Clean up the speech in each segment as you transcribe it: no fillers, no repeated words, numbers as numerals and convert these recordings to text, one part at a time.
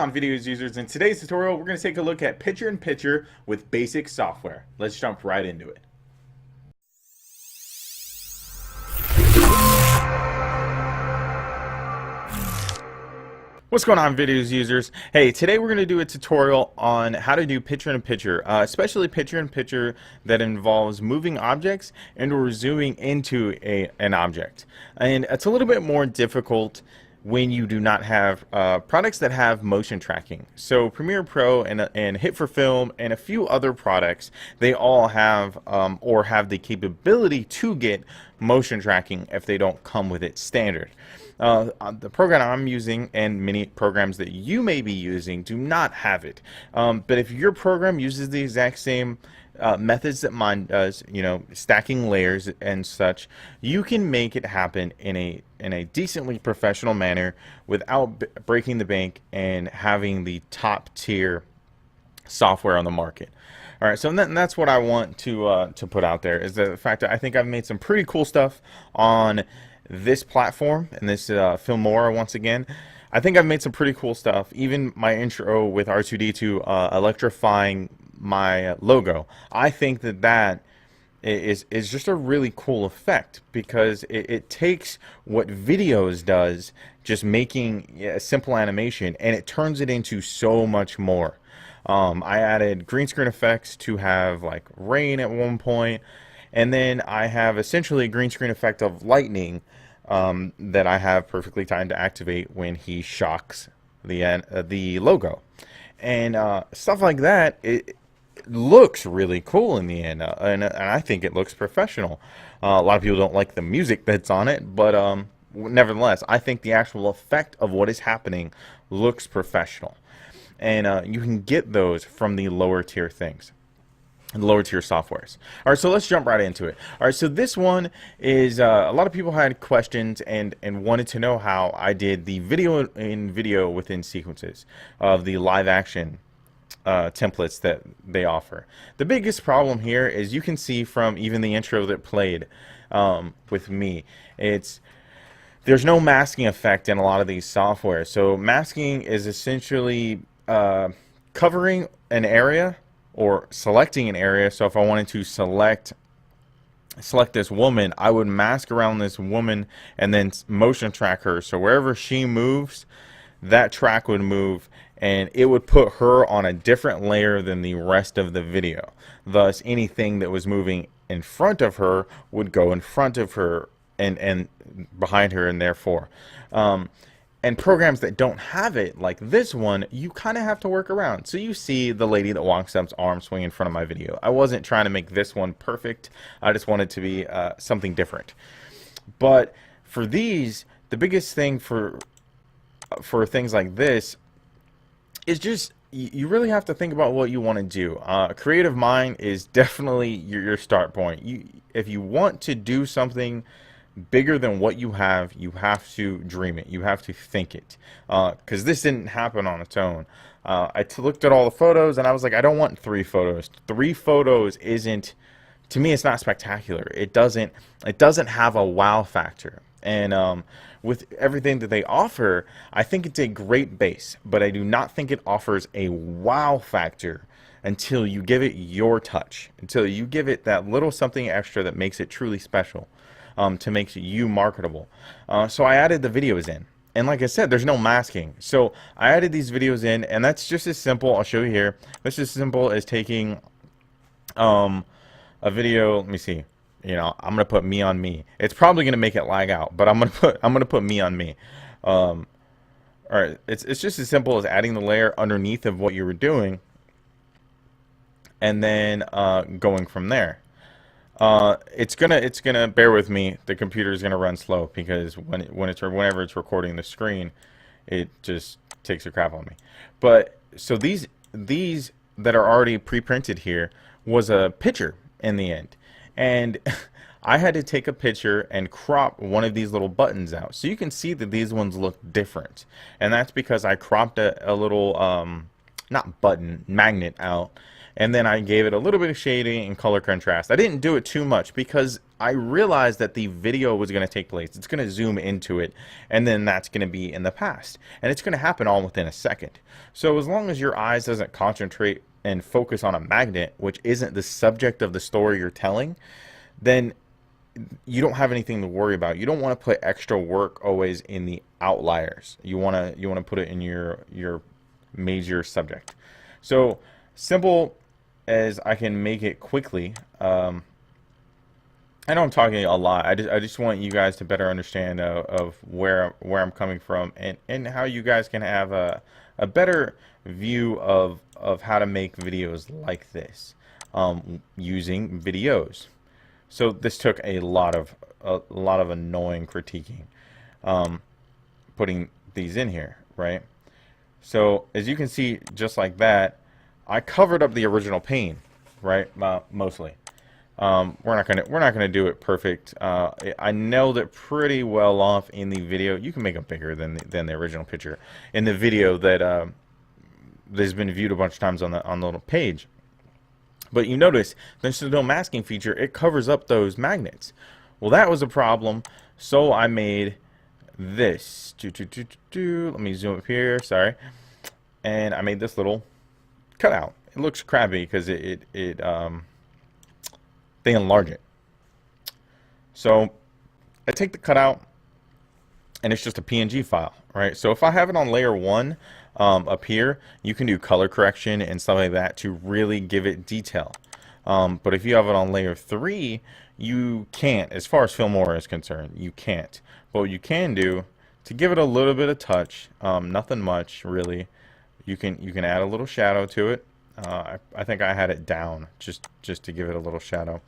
on, videos users? In today's tutorial, we're going to take a look at picture-in-picture with basic software. Let's jump right into it. What's going on, videos users? Hey, today we're going to do a tutorial on how to do picture-in-picture, especially picture-in-picture that involves moving objects and or zooming into an object. And it's a little bit more difficult when you do not have products that have motion tracking. So Premiere Pro and Hit for Film and a few other products, they all have or have the capability to get motion tracking if they don't come with it standard. The program I'm using and many programs that you may be using do not have it. But if your program uses the exact same methods that mine does, you know, stacking layers and such, you can make it happen in a decently professional manner without breaking the bank and having the top tier software on the market. All right, so that's what I want to put out there, is the fact that I think I've made some pretty cool stuff on this platform and this Filmora. Once again, I think I've made some pretty cool stuff. Even my intro with R2D2 electrifying my logo, I think that is just a really cool effect, because it takes what videos does, just making a simple animation, and it turns it into so much more. I added green screen effects to have like rain at one point, and then I have essentially a green screen effect of lightning that I have perfectly timed to activate when he shocks the logo, and stuff like that. It looks really cool in the end, and I think it looks professional. A lot of people don't like the music that's on it, but nevertheless, I think the actual effect of what is happening looks professional, and you can get those from the lower tier things, lower tier softwares. All right, so let's jump right into it. All right, so this one is a lot of people had questions and wanted to know how I did the video within sequences of the live action templates that they offer. The biggest problem here is, you can see from even the intro that played with me, there's no masking effect in a lot of these software. So masking is essentially covering an area or selecting an area. So if I wanted to select this woman, I would mask around this woman and then motion track her. So wherever she moves, that track would move, and it would put her on a different layer than the rest of the video. Thus, anything that was moving in front of her would go in front of her and behind her, and therefore. And programs that don't have it, like this one, you kind of have to work around. So you see the lady that walks up's arm swing in front of my video. I wasn't trying to make this one perfect. I just wanted to be something different. But for these, the biggest thing for things like this is just, you really have to think about what you want to do. Creative mind is definitely your start point. If you want to do something bigger than what you have to dream it. You have to think it, because this didn't happen on its own. I looked at all the photos and I was like, I don't want 3 photos. 3 photos isn't, to me, it's not spectacular. It doesn't have a wow factor. And with everything that they offer, I think it's a great base, but I do not think it offers a wow factor until you give it your touch, until you give it that little something extra that makes it truly special, to make you marketable. So I added the videos in, and like I said, there's no masking. So I added these videos in, and that's just as simple. I'll show you here. That's as simple as taking a video. Let me see. You know, I'm gonna put me on me. It's probably gonna make it lag out, but I'm gonna put me on me. All right, it's just as simple as adding the layer underneath of what you were doing, and then going from there. It's gonna bear with me. The computer is gonna run slow, because whenever it's recording the screen, it just takes a crap on me. But so these that are already pre-printed here was a picture in the end, and I had to take a picture and crop one of these little buttons out, so you can see that these ones look different, and that's because I cropped a little not button, magnet out, and then I gave it a little bit of shading and color contrast. I didn't do it too much because I realized that the video was going to take place. It's going to zoom into it, and then that's going to be in the past, and it's going to happen all within a second. So as long as your eyes doesn't concentrate and focus on a magnet, which isn't the subject of the story you're telling, then you don't have anything to worry about. You don't want to put extra work always in the outliers. You want to put it in your major subject. So simple as I can make it quickly. I know I'm talking a lot. I just want you guys to better understand of where I'm coming from, and how you guys can have a better view of how to make videos like this using videos. So this took a lot of annoying critiquing, putting these in here, right? So as you can see, just like that, I covered up the original pane, right? Mostly. We're not gonna do it perfect. I nailed it pretty well off in the video. You can make it bigger than the original picture in the video that has been viewed a bunch of times on the little page. But you notice there's no masking feature. It covers up those magnets. Well, that was a problem. So I made this. Let me zoom up here. Sorry. And I made this little cutout. It looks crappy because they enlarge it. So I take the cutout, and it's just a PNG file, right? So if I have it on layer 1 up here, you can do color correction and stuff like that to really give it detail. But if you have it on layer 3, you can't. As far as Filmora is concerned, you can't. But what you can do to give it a little bit of touch, nothing much really, you can add a little shadow to it. I think I had it down just to give it a little shadow,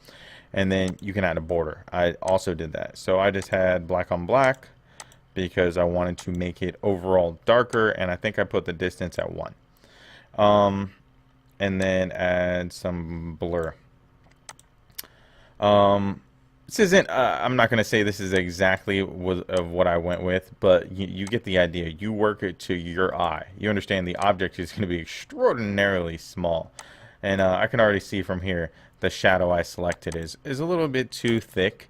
and then you can add a border. I also did that. So I just had black on black because I wanted to make it overall darker, and I think I put the distance at 1. And then add some blur. This isn't, I'm not going to say this is exactly what I went with, but you get the idea. You work it to your eye. You understand the object is going to be extraordinarily small. And I can already see from here the shadow I selected is a little bit too thick.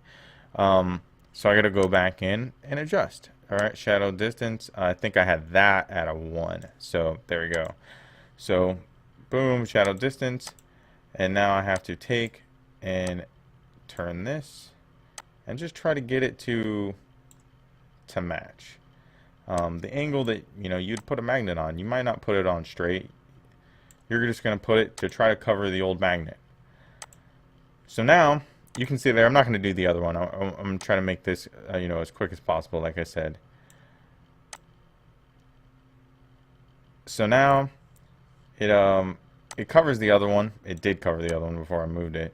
So I got to go back in and adjust. All right, shadow distance. I think I had that at a 1. So there we go. So boom, shadow distance. And now I have to take and turn this and just try to get it to match. The angle that you'd put a magnet on, you might not put it on straight. You're just going to put it to try to cover the old magnet. So now you can see there, I'm not going to do the other one. I'm trying to make this as quick as possible, like I said. So now it covers the other one. It did cover the other one before I moved it.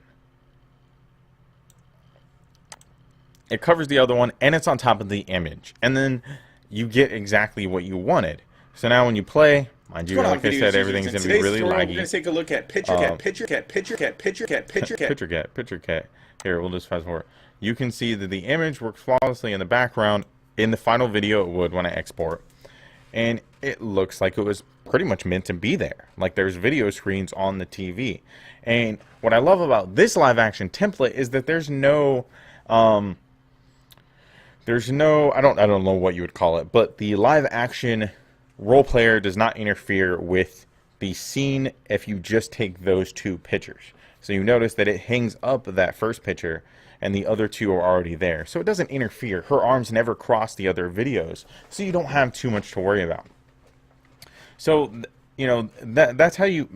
It covers the other one, and it's on top of the image. And then you get exactly what you wanted. So now when you play, mind you, like I said, everything's going to be really laggy. We're going to take a look at picture cat. Here, we'll just fast forward. You can see that the image works flawlessly in the background. In the final video, it would when I export. And it looks like it was pretty much meant to be there. Like there's video screens on the TV. And what I love about this live action template is that there's no I don't know what you would call it, but the live action role player does not interfere with the scene if you just take those 2 pictures. So you notice that it hangs up that first picture and the other 2 are already there. So it doesn't interfere. Her arms never cross the other videos. So you don't have too much to worry about. So, that's how you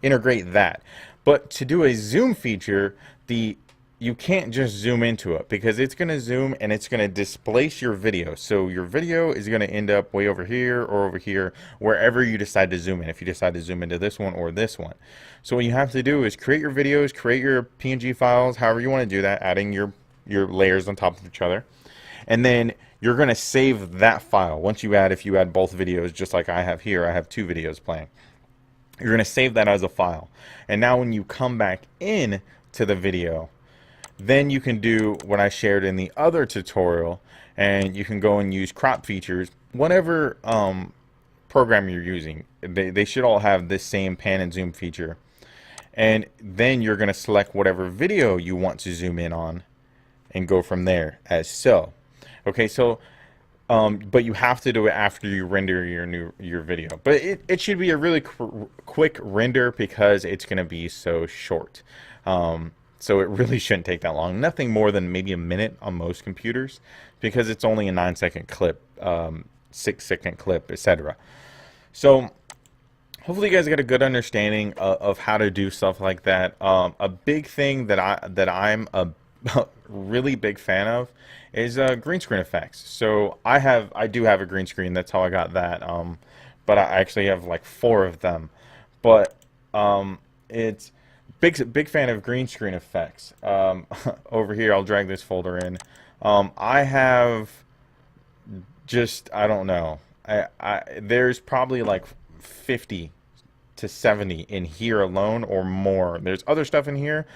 integrate that. But to do a zoom feature, you can't just zoom into it because it's going to zoom and it's going to displace your video. So your video is going to end up way over here or over here, wherever you decide to zoom in. If you decide to zoom into this one or this one. So what you have to do is create your videos, create your PNG files, however you want to do that, adding your layers on top of each other. And then you're going to save that file. If you add both videos, just like I have here, I have 2 videos playing. You're going to save that as a file. And now when you come back in to the video, then you can do what I shared in the other tutorial, and you can go and use crop features. Whatever program you're using, they should all have this same pan and zoom feature. and then you're going to select whatever video you want to zoom in on and go from there as so. Okay, so but you have to do it after you render your video. But it should be a really quick render because it's going to be so short. So it really shouldn't take that long. Nothing more than maybe a minute on most computers because it's only a 9-second clip, 6-second clip, etc. So hopefully you guys get a good understanding of how to do stuff like that. A big thing that I'm a really big fan of is green screen effects. So I do have a green screen. That's how I got that. But I actually have like 4 of them. But it's big fan of green screen effects. Over here, I'll drag this folder in. I have just, I don't know. There's probably like 50 to 70 in here alone or more. There's other stuff in here,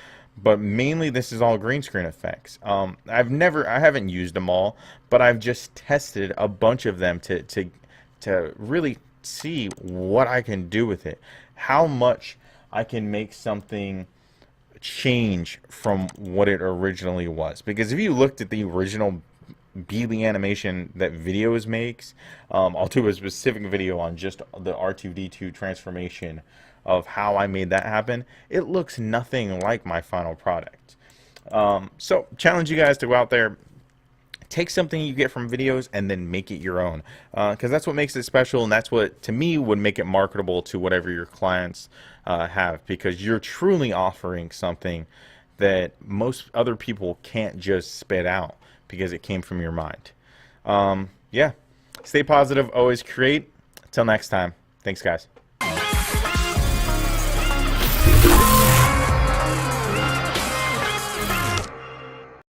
but mainly this is all green screen effects. I haven't used them all, but I've just tested a bunch of them to really see what I can do with it, how much I can make something change from what it originally was. Because if you looked at the original Beely animation that Videos makes, I'll do a specific video on just the R2-D2 transformation of how I made that happen. It looks nothing like my final product. So challenge you guys to go out there, take something you get from Videos and then make it your own, because that's what makes it special, and that's what to me would make it marketable to whatever your clients have, because you're truly offering something that most other people can't just spit out because it came from your mind. Yeah, stay positive, always create. Until next time, thanks guys.